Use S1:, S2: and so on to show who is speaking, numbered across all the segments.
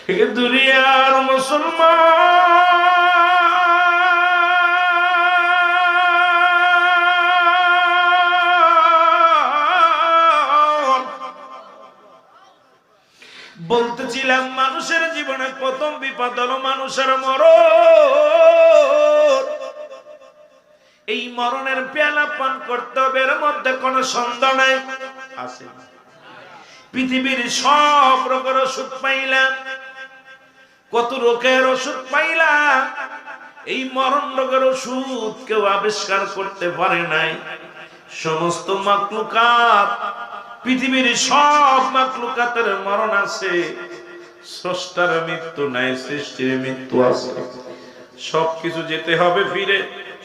S1: দুনিয়ার মুসলমান, বলতেছিলাম মানুষের জীবনে প্রথম বিপদ হলো মানুষের মরণ। এই মরণের পেয়ালা পান করতে হবে, এর মধ্যে কোনো সন্দেহ নাই। আছে পৃথিবীর সব রোগের ওষুধ পাইলাম, কত রোগের ওষুধ পাইলাম, এই মরণ রোগের ওষুধ কেউ আবিষ্কার করতে পারে নাই। সমস্ত মাখলুকাত, পৃথিবীর সব মাখলুকাতের মরণ আছে, স্রষ্টার মৃত্যু নাই, সৃষ্টির মৃত্যু আছে। সবকিছু যেতে হবে ফিরে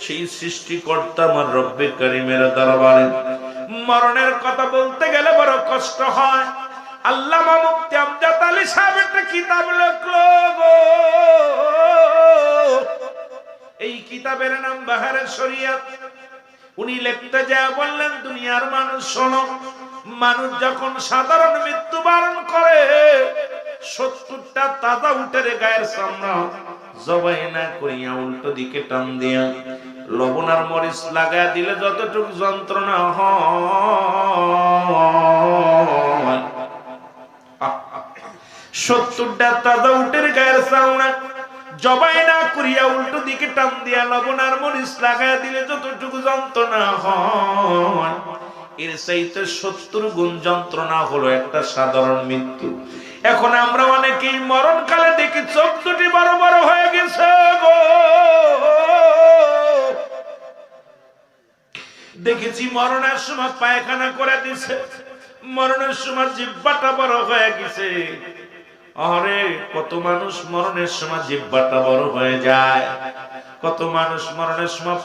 S1: সেই সৃষ্টিকর্তা আমার রব্বে কারিমের দরবারে। মরণের কথা বলতে গেলে বড় কষ্ট হয়। আল্লামা মুফতি আমজাদ আলী সাহেব একটা কিতাব লিখলো গো, এই কিতাবের নাম বাহারে শরিয়াত। উনি লিখতে যায় বললেন, দুনিয়ার মানুষ শোনো, মানুষ যখন সাধারণ মৃত্যুবরণ করে 70টা তাজা উটের গায়ের চামড়া জবাই না করিয়া উল্টো দিকে টান দিয়া লবণ আর মরিচ লাগায়া দিলে যতটুকু যন্ত্রণা হয়, 70টা তাজা উটের গায়ের চামড়া জবাই না করিয়া উল্টো দিকে টান দিয়া লবণ আর মরিচ লাগায়া দিলে যতটুকু যন্ত্রণা হয়, এর চাইতে 70 গুণ যন্ত্রণা হলো একটা সাধারণ মৃত্যু। এখন আমরা অনেকেই মরণকালে দেখি চোখ দুটি বড় বড় হয়ে গেছে গো। দেখেছি মরণের সময় পায়খানা করে দিছে, মরণের সময় জিহ্বাটা বড় হয়ে গেছে। আরে কত মানুষ মরণের সময় জিহ্বাটা বড় হয়ে যায়, কত মানুষ মরণের সময়